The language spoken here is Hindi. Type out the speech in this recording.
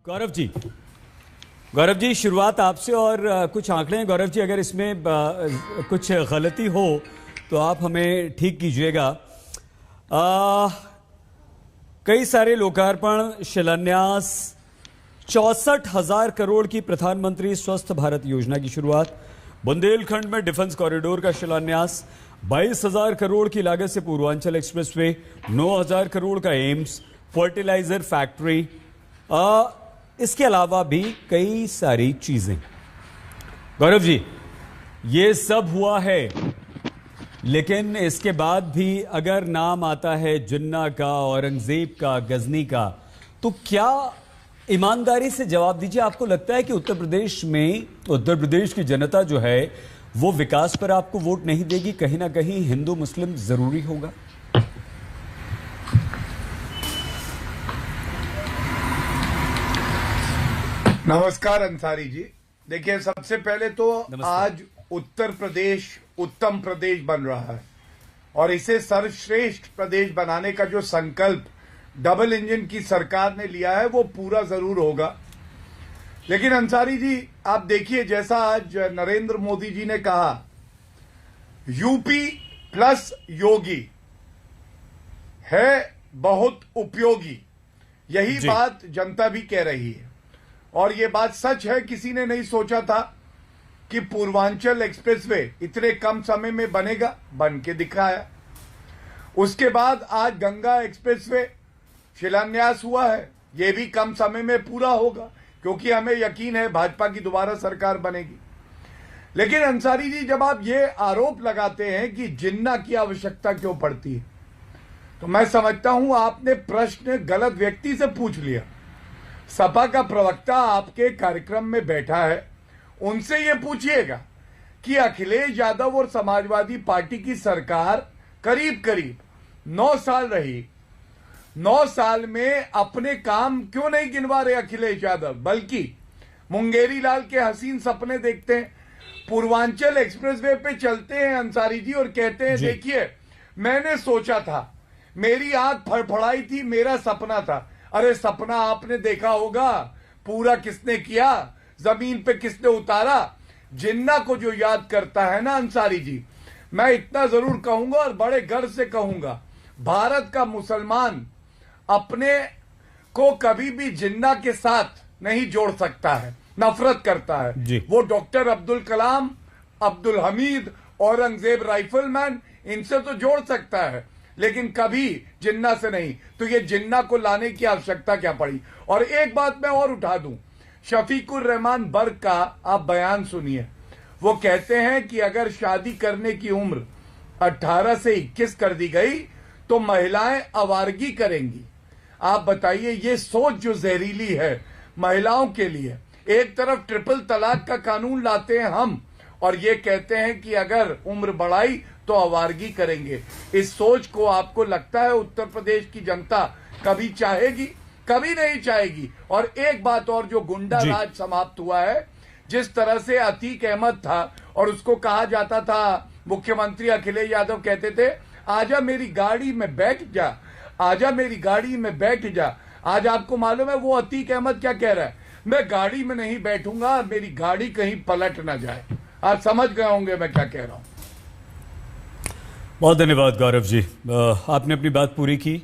गौरव जी शुरुआत आपसे और कुछ आंकड़े हैं गौरव जी, अगर इसमें कुछ गलती हो तो आप हमें ठीक कीजिएगा। कई सारे लोकार्पण, शिलान्यास, 64,000 करोड़ की प्रधानमंत्री स्वस्थ भारत योजना की शुरुआत, बुंदेलखंड में डिफेंस कॉरिडोर का शिलान्यास, 22,000 करोड़ की लागत से पूर्वांचल एक्सप्रेसवे, 9,000 करोड़ का एम्स, फर्टिलाइजर फैक्ट्री, इसके अलावा भी कई सारी चीजें। गौरव जी, ये सब हुआ है, लेकिन इसके बाद भी अगर नाम आता है जिन्ना का, औरंगजेब का, गजनी का, तो क्या ईमानदारी से जवाब दीजिए, आपको लगता है कि उत्तर प्रदेश की जनता जो है वो विकास पर आपको वोट नहीं देगी? कहीं ना कहीं हिंदू मुस्लिम जरूरी होगा? नमस्कार अंसारी जी। देखिए, सबसे पहले तो आज उत्तर प्रदेश उत्तम प्रदेश बन रहा है और इसे सर्वश्रेष्ठ प्रदेश बनाने का जो संकल्प डबल इंजन की सरकार ने लिया है वो पूरा जरूर होगा। लेकिन अंसारी जी, आप देखिए, जैसा आज नरेंद्र मोदी जी ने कहा, यूपी प्लस योगी है बहुत उपयोगी, यही बात जनता भी कह रही है। और ये बात सच है, किसी ने नहीं सोचा था कि पूर्वांचल एक्सप्रेसवे इतने कम समय में बनेगा, बन के दिखाया। उसके बाद आज गंगा एक्सप्रेसवे शिलान्यास हुआ है, ये भी कम समय में पूरा होगा, क्योंकि हमें यकीन है भाजपा की दोबारा सरकार बनेगी। लेकिन अंसारी जी, जब आप ये आरोप लगाते हैं कि जिन्ना की आवश्यकता क्यों पड़ती है, तो मैं समझता हूं आपने प्रश्न गलत व्यक्ति से पूछ लिया। सपा का प्रवक्ता आपके कार्यक्रम में बैठा है, उनसे ये पूछिएगा कि अखिलेश यादव और समाजवादी पार्टी की सरकार करीब करीब 9 साल रही, 9 साल में अपने काम क्यों नहीं गिनवा रहे अखिलेश यादव, बल्कि मुंगेरी लाल के हसीन सपने देखते हैं, पूर्वांचल एक्सप्रेसवे पे चलते हैं अंसारी जी और कहते हैं देखिए मैंने सोचा था, मेरी आंख फड़फड़ाई थी, मेरा सपना था। अरे सपना आपने देखा होगा, पूरा किसने किया, जमीन पे किसने उतारा? जिन्ना को जो याद करता है ना अंसारी जी, मैं इतना जरूर कहूंगा और बड़े गर्व से कहूंगा, भारत का मुसलमान अपने को कभी भी जिन्ना के साथ नहीं जोड़ सकता है, नफरत करता है। वो डॉक्टर अब्दुल कलाम, अब्दुल हमीद, औरंगजेब राइफलमैन, इनसे तो जोड़ सकता है, लेकिन कभी जिन्ना से नहीं। तो ये जिन्ना को लाने की आवश्यकता क्या पड़ी? और एक बात मैं और उठा दूं, शफीकुर रहमान बर्ग का आप बयान सुनिए। वो कहते हैं कि अगर शादी करने की उम्र 18 से 21 कर दी गई तो महिलाएं आवारगी करेंगी। आप बताइए, ये सोच जो जहरीली है महिलाओं के लिए। एक तरफ ट्रिपल तलाक का कानून लाते हैं हम, और ये कहते हैं कि अगर उम्र बढ़ाई तो आवारगी करेंगे। इस सोच को आपको लगता है उत्तर प्रदेश की जनता कभी चाहेगी? कभी नहीं चाहेगी। और एक बात और, जो गुंडा राज समाप्त हुआ है, जिस तरह से अतीक अहमद था और उसको कहा जाता था, मुख्यमंत्री अखिलेश यादव कहते थे आजा मेरी गाड़ी में बैठ जा, आजा मेरी गाड़ी में बैठ जा। आज आपको मालूम है वो अतीक अहमद क्या कह रहा है? मैं गाड़ी में नहीं बैठूंगा, मेरी गाड़ी कहीं पलट ना जाए। आप समझ गए होंगे मैं क्या कह रहा हूं। बहुत धन्यवाद गौरव जी, आपने अपनी बात पूरी की।